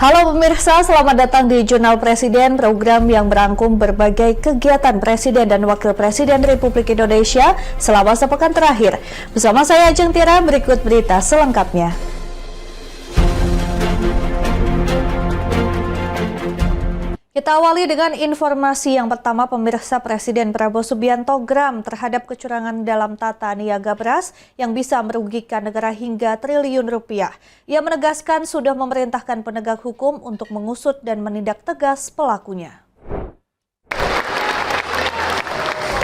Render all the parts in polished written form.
Halo pemirsa, selamat datang di Jurnal Presiden, program yang merangkum berbagai kegiatan Presiden dan Wakil Presiden Republik Indonesia selama sepekan terakhir. Bersama saya Ajeng Tira, berikut berita selengkapnya. Kita awali dengan informasi yang pertama, pemirsa. Presiden Prabowo Subianto geram terhadap kecurangan dalam tata niaga beras yang bisa merugikan negara hingga triliun rupiah. Ia menegaskan sudah memerintahkan penegak hukum untuk mengusut dan menindak tegas pelakunya.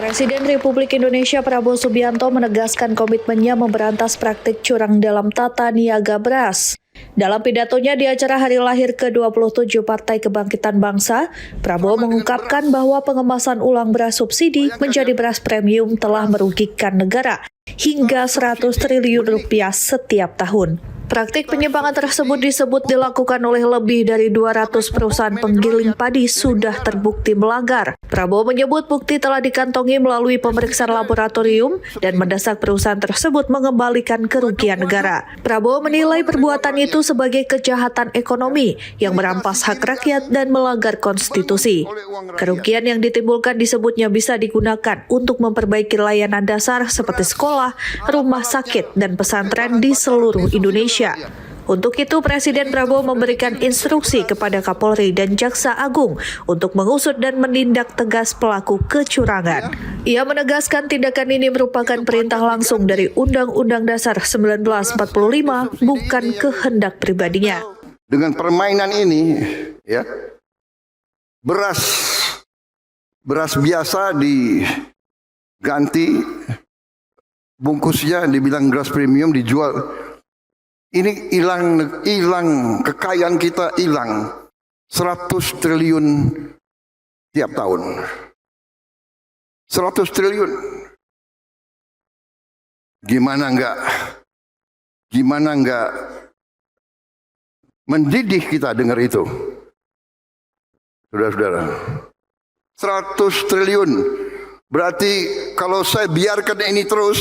Presiden Republik Indonesia Prabowo Subianto menegaskan komitmennya memberantas praktik curang dalam tata niaga beras. Dalam pidatonya di acara hari lahir ke-27 Partai Kebangkitan Bangsa, Prabowo mengungkapkan bahwa pengemasan ulang beras subsidi menjadi beras premium telah merugikan negara hingga 100 triliun rupiah setiap tahun. Praktik penyimpangan tersebut disebut dilakukan oleh lebih dari 200 perusahaan penggiling padi sudah terbukti melanggar. Prabowo menyebut bukti telah dikantongi melalui pemeriksaan laboratorium dan mendesak perusahaan tersebut mengembalikan kerugian negara. Prabowo menilai perbuatan itu sebagai kejahatan ekonomi yang merampas hak rakyat dan melanggar konstitusi. Kerugian yang ditimbulkan disebutnya bisa digunakan untuk memperbaiki layanan dasar seperti sekolah, rumah sakit, dan pesantren di seluruh Indonesia. Untuk itu, Presiden Prabowo memberikan instruksi kepada Kapolri dan Jaksa Agung untuk mengusut dan menindak tegas pelaku kecurangan. Ia menegaskan tindakan ini merupakan perintah langsung dari Undang-Undang Dasar 1945, bukan kehendak pribadinya. Dengan permainan ini, ya, beras biasa diganti, bungkusnya dibilang beras premium dijual. Ini hilang kekayaan kita, hilang 100 triliun tiap tahun. 100 triliun. Gimana enggak mendidih kita dengar itu. Saudara-saudara. 100 triliun. Berarti kalau saya biarkan ini terus,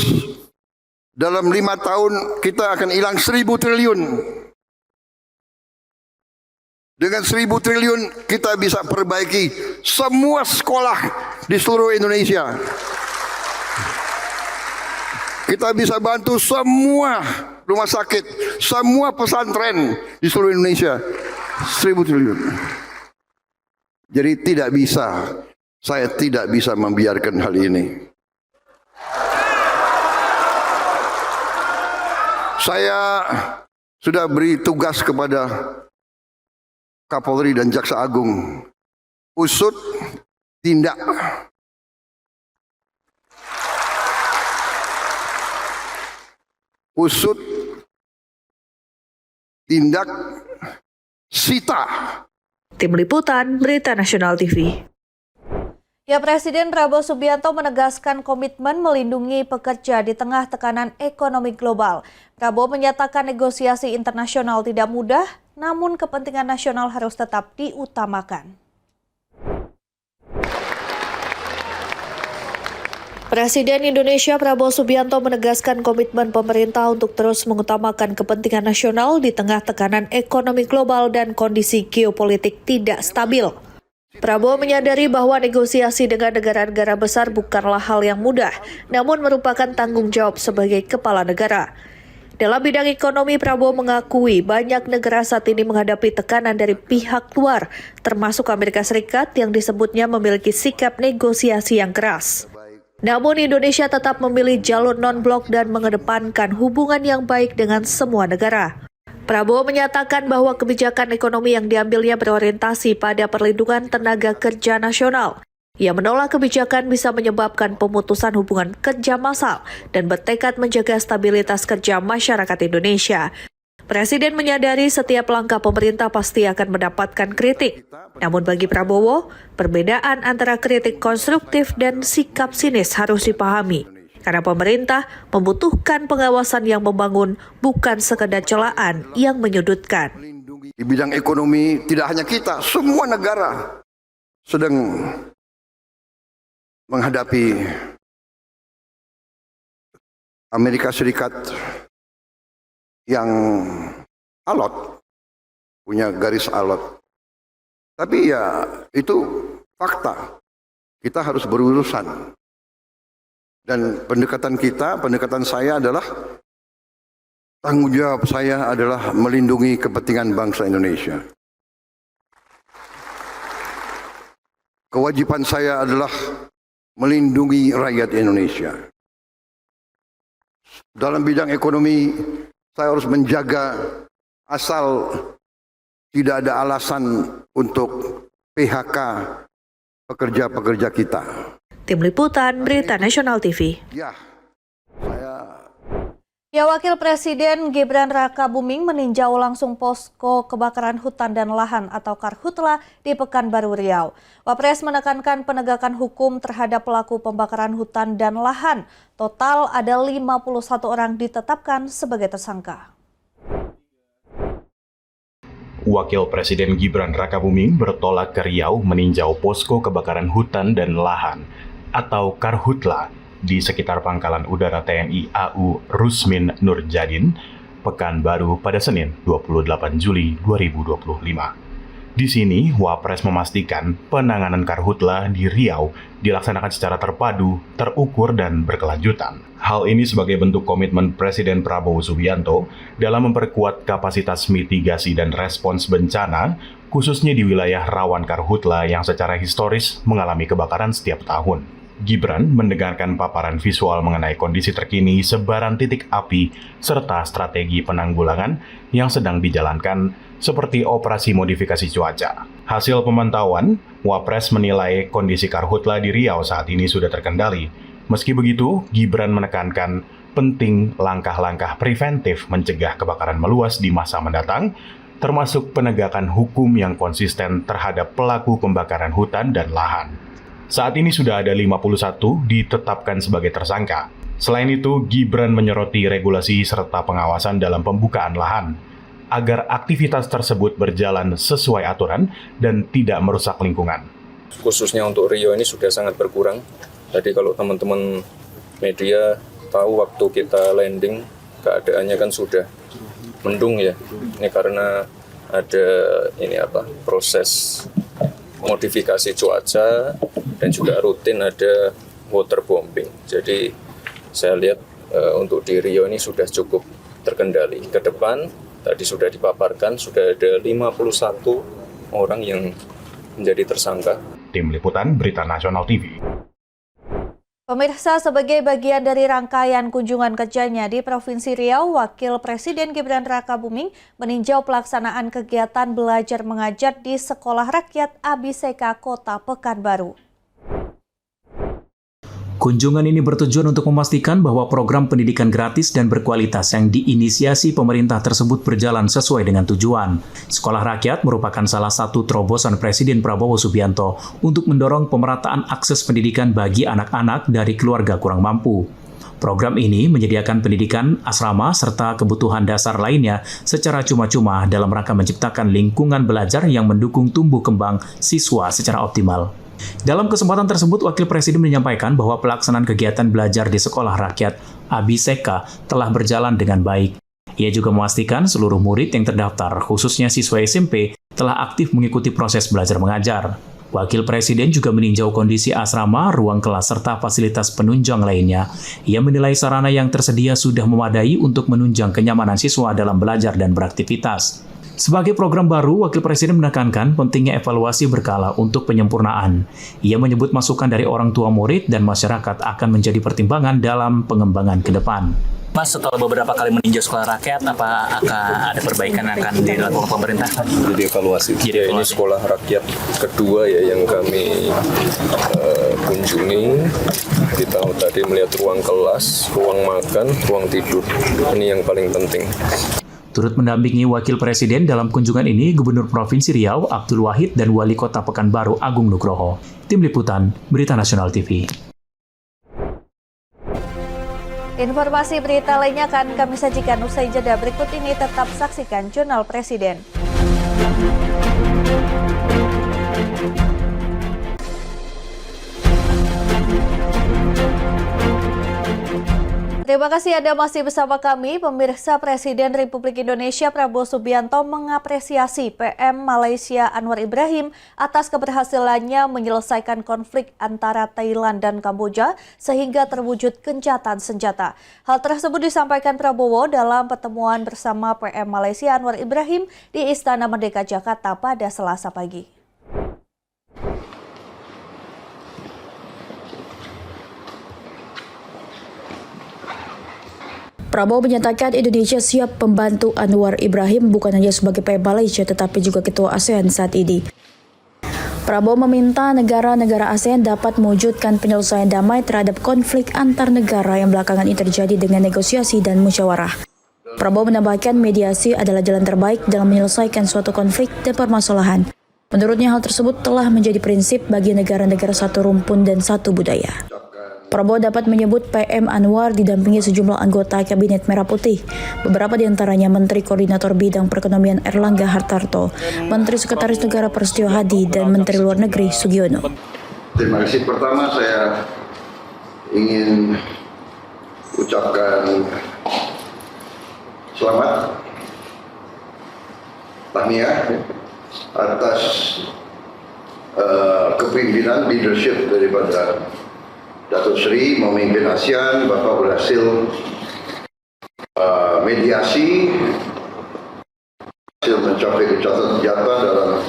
dalam 5 tahun kita akan hilang 1.000 triliun. Dengan 1.000 triliun kita bisa perbaiki semua sekolah di seluruh Indonesia. Kita bisa bantu semua rumah sakit, semua pesantren di seluruh Indonesia. 1.000 triliun. Jadi saya tidak bisa membiarkan hal ini. Saya sudah beri tugas kepada Kapolri dan Jaksa Agung, usut, tindak. Usut, tindak, sita. Tim Liputan, Berita Nasional TV. Ya, Presiden Prabowo Subianto menegaskan komitmen melindungi pekerja di tengah tekanan ekonomi global. Prabowo menyatakan negosiasi internasional tidak mudah, namun kepentingan nasional harus tetap diutamakan. Presiden Indonesia Prabowo Subianto menegaskan komitmen pemerintah untuk terus mengutamakan kepentingan nasional di tengah tekanan ekonomi global dan kondisi geopolitik tidak stabil. Prabowo menyadari bahwa negosiasi dengan negara-negara besar bukanlah hal yang mudah, namun merupakan tanggung jawab sebagai kepala negara. Dalam bidang ekonomi, Prabowo mengakui banyak negara saat ini menghadapi tekanan dari pihak luar, termasuk Amerika Serikat yang disebutnya memiliki sikap negosiasi yang keras. Namun Indonesia tetap memilih jalur non-blok dan mengedepankan hubungan yang baik dengan semua negara. Prabowo menyatakan bahwa kebijakan ekonomi yang diambilnya berorientasi pada perlindungan tenaga kerja nasional. Ia menolak kebijakan bisa menyebabkan pemutusan hubungan kerja massal dan bertekad menjaga stabilitas kerja masyarakat Indonesia. Presiden menyadari setiap langkah pemerintah pasti akan mendapatkan kritik. Namun bagi Prabowo, perbedaan antara kritik konstruktif dan sikap sinis harus dipahami. Karena pemerintah membutuhkan pengawasan yang membangun, bukan sekedar celaan yang menyudutkan. Di bidang ekonomi, tidak hanya kita, semua negara sedang menghadapi Amerika Serikat yang alot, punya garis alot. Tapi ya itu fakta. Kita harus berurusan. Dan pendekatan saya adalah, tanggung jawab saya adalah melindungi kepentingan bangsa Indonesia. Kewajiban saya adalah melindungi rakyat Indonesia. Dalam bidang ekonomi, saya harus menjaga asal tidak ada alasan untuk PHK pekerja-pekerja kita. Tim Liputan Berita Nasional TV. Wakil Presiden Gibran Rakabuming meninjau langsung posko kebakaran hutan dan lahan atau Karhutla di Pekanbaru Riau. Wapres menekankan penegakan hukum terhadap pelaku pembakaran hutan dan lahan. Total ada 51 orang ditetapkan sebagai tersangka. Wakil Presiden Gibran Rakabuming bertolak ke Riau meninjau posko kebakaran hutan dan lahan atau Karhutla di sekitar Pangkalan Udara TNI AU Rusmin Nurjadin, Pekanbaru pada Senin 28 Juli 2025. Di sini, Wapres memastikan penanganan Karhutla di Riau dilaksanakan secara terpadu, terukur, dan berkelanjutan. Hal ini sebagai bentuk komitmen Presiden Prabowo Subianto dalam memperkuat kapasitas mitigasi dan respons bencana, khususnya di wilayah rawan Karhutla yang secara historis mengalami kebakaran setiap tahun. Gibran mendengarkan paparan visual mengenai kondisi terkini sebaran titik api serta strategi penanggulangan yang sedang dijalankan seperti operasi modifikasi cuaca. Hasil pemantauan, Wapres menilai kondisi Karhutla di Riau saat ini sudah terkendali. Meski begitu, Gibran menekankan penting langkah-langkah preventif mencegah kebakaran meluas di masa mendatang, termasuk penegakan hukum yang konsisten terhadap pelaku pembakaran hutan dan lahan. Saat ini sudah ada 51 ditetapkan sebagai tersangka. Selain itu, Gibran menyoroti regulasi serta pengawasan dalam pembukaan lahan, agar aktivitas tersebut berjalan sesuai aturan dan tidak merusak lingkungan. Khususnya untuk Riau ini sudah sangat berkurang. Jadi kalau teman-teman media tahu waktu kita landing, keadaannya kan sudah mendung ya. Ini karena ada proses modifikasi cuaca dan juga rutin ada waterbombing. Jadi saya lihat untuk di Riau ini sudah cukup terkendali. Ke depan tadi sudah dipaparkan sudah ada 51 orang yang menjadi tersangka. Tim Liputan Berita Nasional TV. Pemirsa, sebagai bagian dari rangkaian kunjungan kerjanya di Provinsi Riau, Wakil Presiden Gibran Rakabuming meninjau pelaksanaan kegiatan belajar mengajar di Sekolah Rakyat Abiseka Kota Pekanbaru. Kunjungan ini bertujuan untuk memastikan bahwa program pendidikan gratis dan berkualitas yang diinisiasi pemerintah tersebut berjalan sesuai dengan tujuan. Sekolah Rakyat merupakan salah satu terobosan Presiden Prabowo Subianto untuk mendorong pemerataan akses pendidikan bagi anak-anak dari keluarga kurang mampu. Program ini menyediakan pendidikan, asrama, serta kebutuhan dasar lainnya secara cuma-cuma dalam rangka menciptakan lingkungan belajar yang mendukung tumbuh kembang siswa secara optimal. Dalam kesempatan tersebut, Wakil Presiden menyampaikan bahwa pelaksanaan kegiatan belajar di Sekolah Rakyat Abiseka telah berjalan dengan baik. Ia juga memastikan seluruh murid yang terdaftar, khususnya siswa SMP, telah aktif mengikuti proses belajar mengajar. Wakil Presiden juga meninjau kondisi asrama, ruang kelas, serta fasilitas penunjang lainnya. Ia menilai sarana yang tersedia sudah memadai untuk menunjang kenyamanan siswa dalam belajar dan beraktivitas. Sebagai program baru, Wakil Presiden menekankan pentingnya evaluasi berkala untuk penyempurnaan. Ia menyebut masukan dari orang tua murid dan masyarakat akan menjadi pertimbangan dalam pengembangan ke depan. Mas, setelah beberapa kali meninjau Sekolah Rakyat, apa akan ada perbaikan yang akan dilakukan pemerintah? Jadi evaluasi. Ya, ini Sekolah Rakyat kedua ya yang kami kunjungi. Kita tadi melihat ruang kelas, ruang makan, ruang tidur. Ini yang paling penting. Turut mendampingi Wakil Presiden dalam kunjungan ini Gubernur Provinsi Riau Abdul Wahid dan Wali Kota Pekanbaru Agung Nugroho. Tim Liputan Berita Nasional TV. Informasi berita lainnya akan kami sajikan usai jeda berikut ini. Tetap saksikan Jurnal Presiden. Terima kasih Anda masih bersama kami. Pemirsa, Presiden Republik Indonesia Prabowo Subianto mengapresiasi PM Malaysia Anwar Ibrahim atas keberhasilannya menyelesaikan konflik antara Thailand dan Kamboja sehingga terwujud gencatan senjata. Hal tersebut disampaikan Prabowo dalam pertemuan bersama PM Malaysia Anwar Ibrahim di Istana Merdeka Jakarta pada Selasa pagi. Prabowo menyatakan Indonesia siap membantu Anwar Ibrahim bukan hanya sebagai PM Malaysia tetapi juga Ketua ASEAN saat ini. Prabowo meminta negara-negara ASEAN dapat mewujudkan penyelesaian damai terhadap konflik antar negara yang belakangan ini terjadi dengan negosiasi dan musyawarah. Prabowo menambahkan mediasi adalah jalan terbaik dalam menyelesaikan suatu konflik dan permasalahan. Menurutnya hal tersebut telah menjadi prinsip bagi negara-negara satu rumpun dan satu budaya. Prabowo dapat menyebut PM Anwar didampingi sejumlah anggota Kabinet Merah Putih. Beberapa di antaranya Menteri Koordinator Bidang Perekonomian Erlangga Hartarto, Menteri Sekretaris Negara Prasetyo Hadi, dan Menteri Luar Negeri Sugiono. Terima kasih. Pertama saya ingin ucapkan selamat tahniah atas kepemimpinan leadership daripada Datuk Seri memimpin ASEAN. Bapak berhasil mediasi, berhasil mencapai gencatan senjata dalam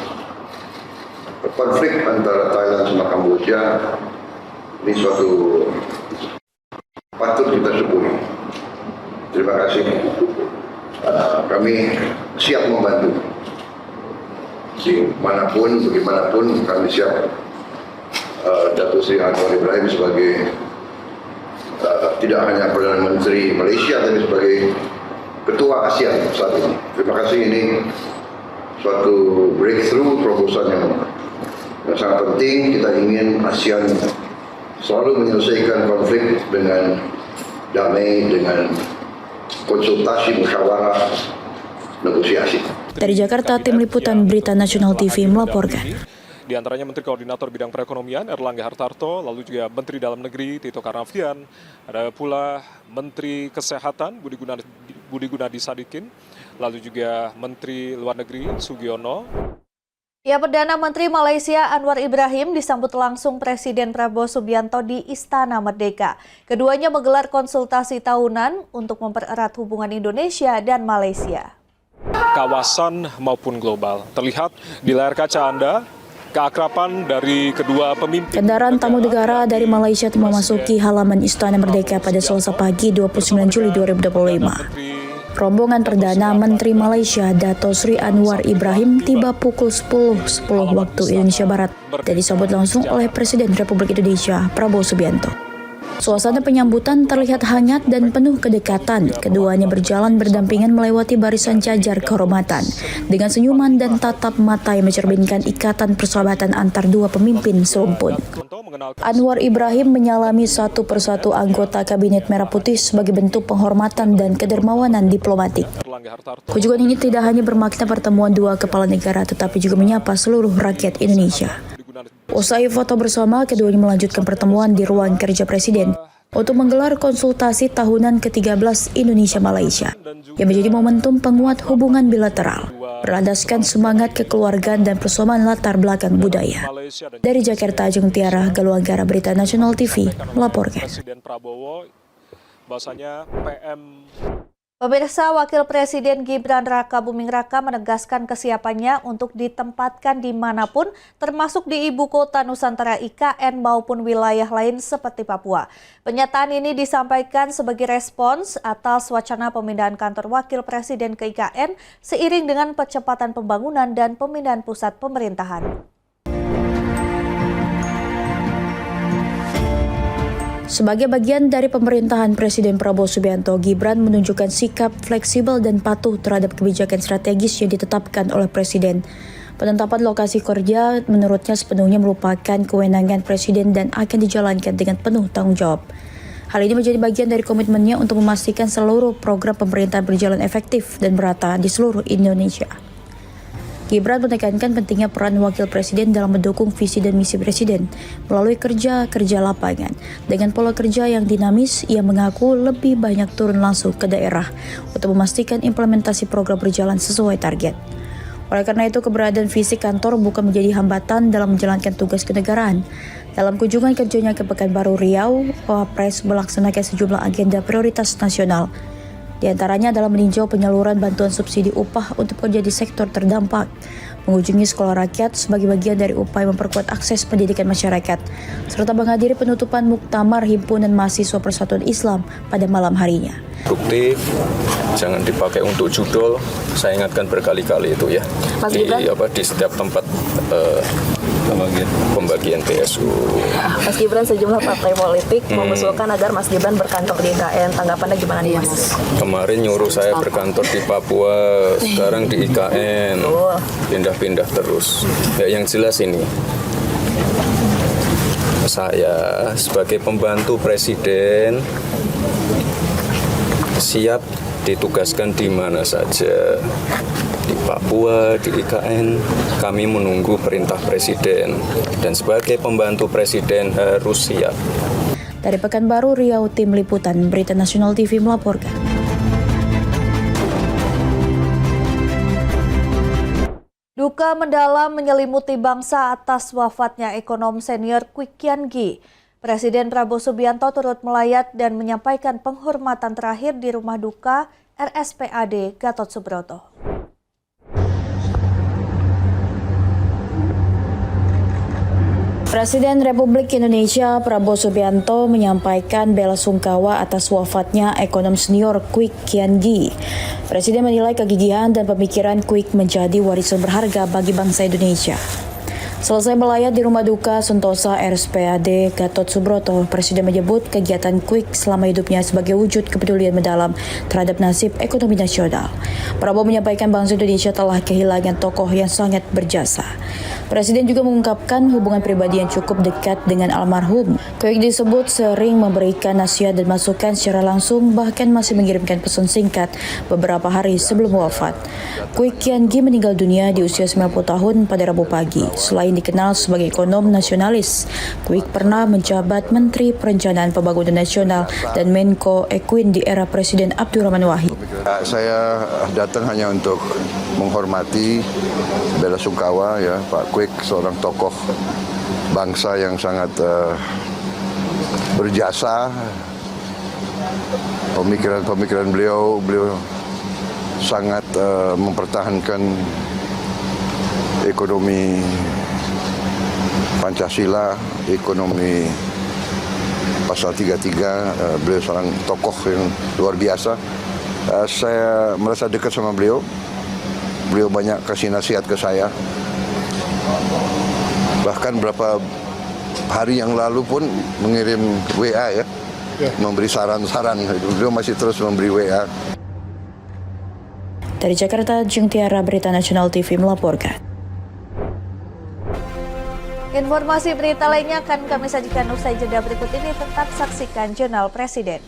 konflik antara Thailand sama Kamboja. Ini suatu patut kita syukuri. Terima kasih. Kami siap membantu. Dimanapun, bagaimanapun kami siap. Datuk Seri Anwar Ibrahim sebagai tidak hanya Perdana Menteri Malaysia tapi sebagai Ketua ASEAN saat ini. Terima kasih, ini suatu breakthrough proposal yang sangat penting. Kita ingin ASEAN selalu menyelesaikan konflik dengan damai, dengan konsultasi, musyawarah, negosiasi. Dari Jakarta, Tim Liputan Berita Nasional TV melaporkan. Di antaranya Menteri Koordinator Bidang Perekonomian Erlangga Hartarto, lalu juga Menteri Dalam Negeri Tito Karnavian, ada pula Menteri Kesehatan Budi Gunadi Sadikin, lalu juga Menteri Luar Negeri Sugiono. Ya, Perdana Menteri Malaysia Anwar Ibrahim disambut langsung Presiden Prabowo Subianto di Istana Merdeka. Keduanya menggelar konsultasi tahunan untuk mempererat hubungan Indonesia dan Malaysia. Kawasan maupun global. Terlihat di layar kaca Anda, keakraban dari kedua pemimpin. Kendaraan tamu negara dari Malaysia memasuki halaman Istana Merdeka pada Selasa pagi 29 Juli 2025. Rombongan Perdana Menteri Malaysia Dato' Sri Anwar Ibrahim tiba pukul 10.10 waktu Indonesia Barat dan disambut langsung oleh Presiden Republik Indonesia Prabowo Subianto. Suasana penyambutan terlihat hangat dan penuh kedekatan. Keduanya berjalan berdampingan melewati barisan jajar kehormatan dengan senyuman dan tatap mata yang mencerminkan ikatan persahabatan antar dua pemimpin serumpun. Anwar Ibrahim menyalami satu persatu anggota Kabinet Merah Putih sebagai bentuk penghormatan dan kedermawanan diplomatik. Kunjungan ini tidak hanya bermakna pertemuan dua kepala negara tetapi juga menyapa seluruh rakyat Indonesia. Usai foto bersama, keduanya melanjutkan pertemuan di ruang kerja Presiden untuk menggelar konsultasi tahunan ke-13 Indonesia-Malaysia yang menjadi momentum penguat hubungan bilateral, berlandaskan semangat kekeluargaan dan persamaan latar belakang budaya. Dari Jakarta, Ajeng Tiara, Galuanggara Berita Nasional TV melaporkan. Pemirsa, Wakil Presiden Gibran Rakabuming Raka menegaskan kesiapannya untuk ditempatkan dimanapun, termasuk di ibu kota Nusantara IKN maupun wilayah lain seperti Papua. Pernyataan ini disampaikan sebagai respons atas wacana pemindahan kantor Wakil Presiden ke IKN seiring dengan percepatan pembangunan dan pemindahan pusat pemerintahan. Sebagai bagian dari pemerintahan Presiden Prabowo Subianto, Gibran menunjukkan sikap fleksibel dan patuh terhadap kebijakan strategis yang ditetapkan oleh Presiden. Penetapan lokasi kerja menurutnya sepenuhnya merupakan kewenangan Presiden dan akan dijalankan dengan penuh tanggung jawab. Hal ini menjadi bagian dari komitmennya untuk memastikan seluruh program pemerintahan berjalan efektif dan merata di seluruh Indonesia. Gibran menekankan pentingnya peran wakil presiden dalam mendukung visi dan misi presiden melalui kerja lapangan. Dengan pola kerja yang dinamis, ia mengaku lebih banyak turun langsung ke daerah untuk memastikan implementasi program berjalan sesuai target. Oleh karena itu, keberadaan fisik kantor bukan menjadi hambatan dalam menjalankan tugas kenegaraan. Dalam kunjungan kerjanya ke Pekanbaru Riau, Wapres melaksanakan sejumlah agenda prioritas nasional. Di antaranya adalah meninjau penyaluran bantuan subsidi upah untuk pekerja di sektor terdampak, mengunjungi sekolah rakyat sebagai bagian dari upaya memperkuat akses pendidikan masyarakat, serta menghadiri penutupan muktamar Himpunan Mahasiswa Persatuan Islam pada malam harinya. Produktif, jangan dipakai untuk judul. Saya ingatkan berkali-kali itu ya. Di setiap tempat pembagian PSU. Mas Gibran, sejumlah partai politik mengusulkan agar Mas Gibran berkantor di IKN. Tanggapannya gimana nih, Mas? Kemarin nyuruh saya berkantor di Papua, sekarang di IKN. Pindah-pindah terus. Ya, yang jelas ini, saya sebagai pembantu presiden siap ditugaskan di mana saja. Di Papua, di IKN, kami menunggu perintah presiden. Dan sebagai pembantu presiden harus siap. Dari Pekanbaru Riau, Tim Liputan Berita Nasional TV melaporkan. Duka mendalam menyelimuti bangsa atas wafatnya ekonom senior Kwik Kian Gi. Presiden Prabowo Subianto turut melayat dan menyampaikan penghormatan terakhir di rumah duka RSPAD Gatot Subroto. Presiden Republik Indonesia Prabowo Subianto menyampaikan bela sungkawa atas wafatnya ekonom senior Kwik Kian Gi. Presiden menilai kegigihan dan pemikiran Kwik menjadi warisan berharga bagi bangsa Indonesia. Selesai melayat di rumah duka Sentosa RSPAD Gatot Subroto, Presiden menyebut kegiatan Kwik selama hidupnya sebagai wujud kepedulian mendalam terhadap nasib ekonomi nasional. Prabowo menyampaikan bangsa Indonesia telah kehilangan tokoh yang sangat berjasa. Presiden juga mengungkapkan hubungan pribadi yang cukup dekat dengan almarhum. Kwik disebut sering memberikan nasihat dan masukan secara langsung, bahkan masih mengirimkan pesan singkat beberapa hari sebelum wafat. Kwik Kian Gi meninggal dunia di usia 90 tahun pada Rabu pagi. Selain dikenal sebagai ekonom nasionalis, Kwik pernah menjabat Menteri Perencanaan Pembangunan Nasional dan Menko Equin di era Presiden Abdurrahman Wahid. Saya datang hanya untuk menghormati bela sungkawa ya Pak Kwik, seorang tokoh bangsa yang sangat berjasa. Pemikiran beliau sangat mempertahankan ekonomi Pancasila, ekonomi pasal 33, beliau seorang tokoh yang luar biasa. Saya merasa dekat sama beliau. Beliau banyak kasih nasihat ke saya. Bahkan beberapa hari yang lalu pun mengirim WA ya, memberi saran-saran. Beliau masih terus memberi WA. Dari Jakarta, Jung Tiara, Berita Nasional TV melaporkan. Informasi berita lainnya akan kami sajikan usai jeda berikut ini. Tetap saksikan Jurnal Presiden.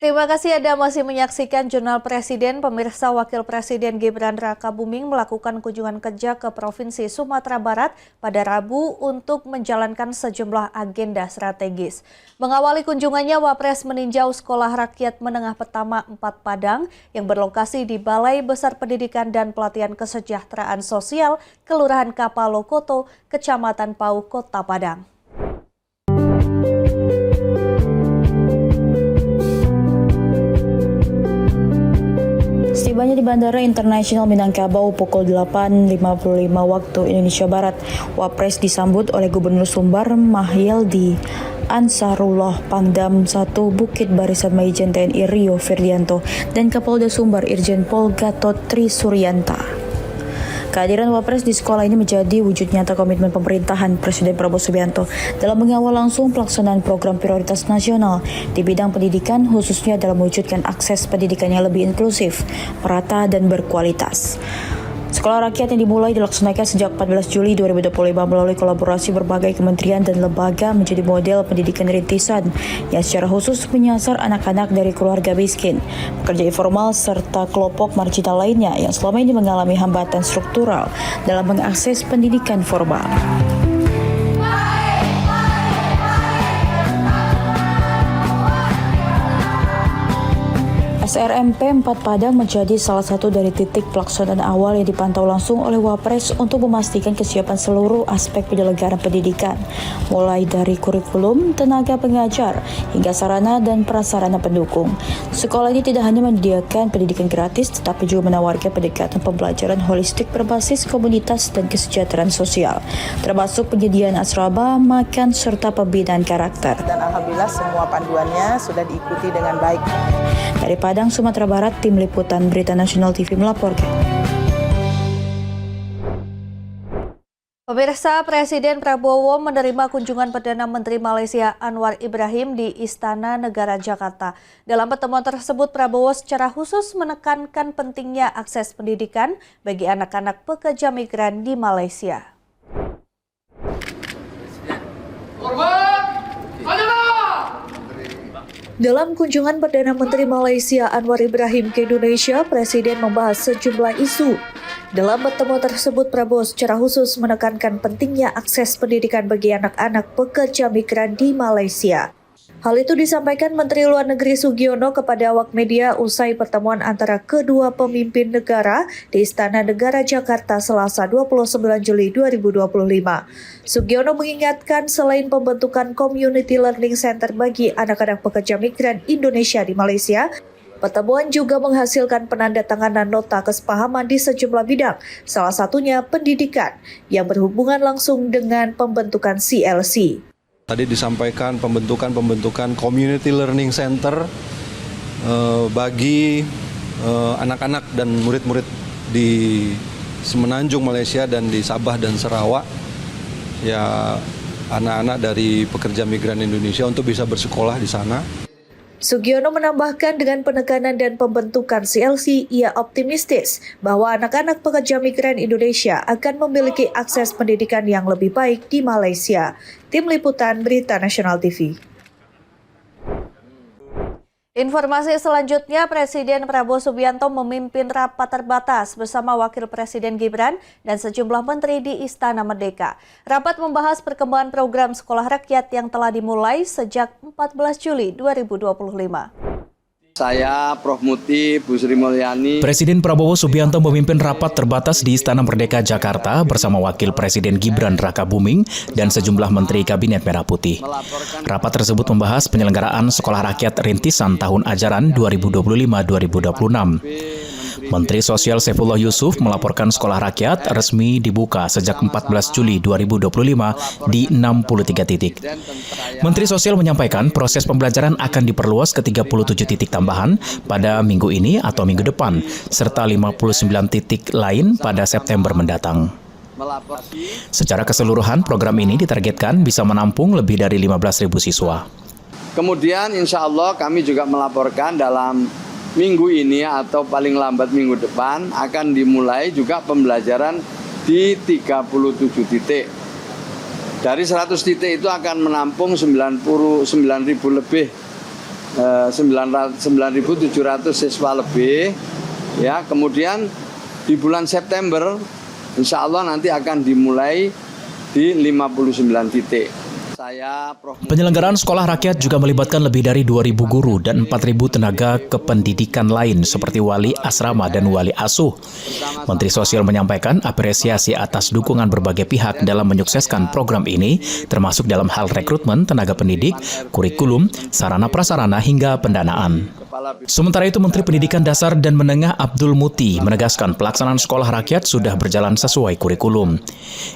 Terima kasih Anda masih menyaksikan Jurnal Presiden. Pemirsa, Wakil Presiden Gibran Rakabuming melakukan kunjungan kerja ke Provinsi Sumatera Barat pada Rabu untuk menjalankan sejumlah agenda strategis. Mengawali kunjungannya, Wapres meninjau Sekolah Rakyat Menengah Pertama 4 Padang yang berlokasi di Balai Besar Pendidikan dan Pelatihan Kesejahteraan Sosial, Kelurahan Kapalokoto, Kecamatan Pau, Kota Padang. Setibanya di Bandara Internasional Minangkabau pukul 8.55 waktu Indonesia Barat, Wapres disambut oleh Gubernur Sumbar Mahyeldi Ansarullah, Pangdam 1 Bukit Barisan Maijen TNI Rio Ferdianto, dan Kapolda Sumbar Irjen Pol Gatot Trisuryanta. Kehadiran Wapres di sekolah ini menjadi wujud nyata komitmen pemerintahan Presiden Prabowo Subianto dalam mengawal langsung pelaksanaan program prioritas nasional di bidang pendidikan, khususnya dalam mewujudkan akses pendidikan yang lebih inklusif, merata, dan berkualitas. Sekolah rakyat yang dimulai dilaksanakan sejak 14 Juli 2025 melalui kolaborasi berbagai kementerian dan lembaga menjadi model pendidikan rintisan yang secara khusus menyasar anak-anak dari keluarga miskin, pekerja informal, serta kelompok marginal lainnya yang selama ini mengalami hambatan struktural dalam mengakses pendidikan formal. SRMP 4 Padang menjadi salah satu dari titik pelaksanaan awal yang dipantau langsung oleh Wapres untuk memastikan kesiapan seluruh aspek penyelenggaraan pendidikan, mulai dari kurikulum, tenaga pengajar, hingga sarana dan prasarana pendukung. Sekolah ini tidak hanya menyediakan pendidikan gratis, tetapi juga menawarkan pendekatan pembelajaran holistik berbasis komunitas dan kesejahteraan sosial, termasuk penyediaan asrama, makan, serta pembinaan karakter. Dan alhamdulillah semua panduannya sudah diikuti dengan baik. Dari Padang, Sumatera Barat, Tim Liputan Berita Nasional TV melaporkan. Pemirsa, Presiden Prabowo menerima kunjungan Perdana Menteri Malaysia Anwar Ibrahim di Istana Negara Jakarta. Dalam pertemuan tersebut, Prabowo secara khusus menekankan pentingnya akses pendidikan bagi anak-anak pekerja migran di Malaysia. Dalam kunjungan Perdana Menteri Malaysia Anwar Ibrahim ke Indonesia, Presiden membahas sejumlah isu. Dalam pertemuan tersebut, Prabowo secara khusus menekankan pentingnya akses pendidikan bagi anak-anak pekerja migran di Malaysia. Hal itu disampaikan Menteri Luar Negeri Sugiono kepada awak media usai pertemuan antara kedua pemimpin negara di Istana Negara Jakarta Selasa 29 Juli 2025. Sugiono mengingatkan selain pembentukan Community Learning Center bagi anak-anak pekerja migran Indonesia di Malaysia, pertemuan juga menghasilkan penandatanganan nota kesepahaman di sejumlah bidang, salah satunya pendidikan yang berhubungan langsung dengan pembentukan CLC. Tadi disampaikan pembentukan Community Learning Center bagi anak-anak dan murid-murid di Semenanjung Malaysia dan di Sabah dan Sarawak, ya anak-anak dari pekerja migran Indonesia untuk bisa bersekolah di sana. Sugiono menambahkan dengan penekanan dan pembentukan CLC, ia optimistis bahwa anak-anak pekerja migran Indonesia akan memiliki akses pendidikan yang lebih baik di Malaysia. Tim Liputan Berita Nasional TV. Informasi selanjutnya, Presiden Prabowo Subianto memimpin rapat terbatas bersama Wakil Presiden Gibran dan sejumlah menteri di Istana Merdeka. Rapat membahas perkembangan program sekolah rakyat yang telah dimulai sejak 14 Juli 2025. Saya, Prof. Muti, Bu Sri Mulyani. Presiden Prabowo Subianto memimpin rapat terbatas di Istana Merdeka Jakarta bersama Wakil Presiden Gibran Rakabuming dan sejumlah Menteri Kabinet Merah Putih. Rapat tersebut membahas penyelenggaraan Sekolah Rakyat Rintisan tahun ajaran 2025-2026. Menteri Sosial Saifullah Yusuf melaporkan sekolah rakyat resmi dibuka sejak 14 Juli 2025 di 63 titik. Menteri Sosial menyampaikan proses pembelajaran akan diperluas ke 37 titik tambahan pada minggu ini atau minggu depan, serta 59 titik lain pada September mendatang. Secara keseluruhan, program ini ditargetkan bisa menampung lebih dari 15.000 siswa. Kemudian insya Allah kami juga melaporkan dalam minggu ini atau paling lambat minggu depan akan dimulai juga pembelajaran di 37 titik. Dari 100 titik itu akan menampung 99.000 lebih, 9.700 siswa lebih. Ya, kemudian di bulan September insya Allah nanti akan dimulai di 59 titik. Penyelenggaraan sekolah rakyat juga melibatkan lebih dari 2.000 guru dan 4.000 tenaga kependidikan lain seperti wali asrama dan wali asuh. Menteri Sosial menyampaikan apresiasi atas dukungan berbagai pihak dalam menyukseskan program ini, termasuk dalam hal rekrutmen tenaga pendidik, kurikulum, sarana prasarana hingga pendanaan. Sementara itu, Menteri Pendidikan Dasar dan Menengah Abdul Muti menegaskan pelaksanaan sekolah rakyat sudah berjalan sesuai kurikulum.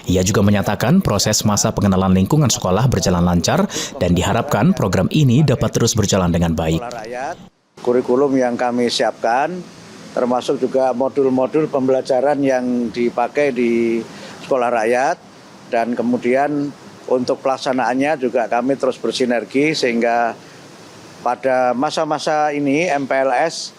Ia juga menyatakan proses masa pengenalan lingkungan sekolah berjalan lancar dan diharapkan program ini dapat terus berjalan dengan baik. Kurikulum yang kami siapkan, termasuk juga modul-modul pembelajaran yang dipakai di sekolah rakyat, dan kemudian untuk pelaksanaannya juga kami terus bersinergi sehingga pada masa-masa ini MPLS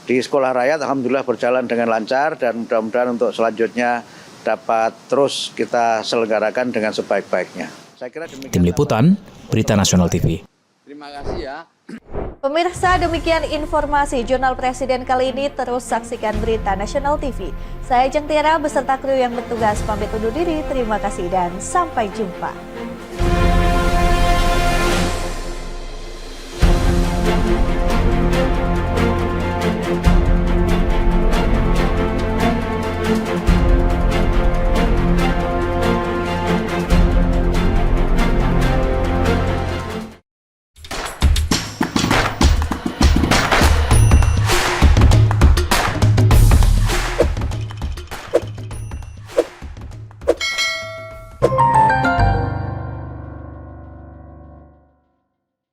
di Sekolah Rakyat alhamdulillah berjalan dengan lancar dan mudah-mudahan untuk selanjutnya dapat terus kita selenggarakan dengan sebaik-baiknya. Saya kira demikian. Tim Liputan, Berita Nasional TV. Terima kasih ya. Pemirsa, demikian informasi Jurnal Presiden kali ini. Terus saksikan Berita Nasional TV. Saya Jeng Tiara beserta kru yang bertugas pamit undur diri. Terima kasih dan sampai jumpa.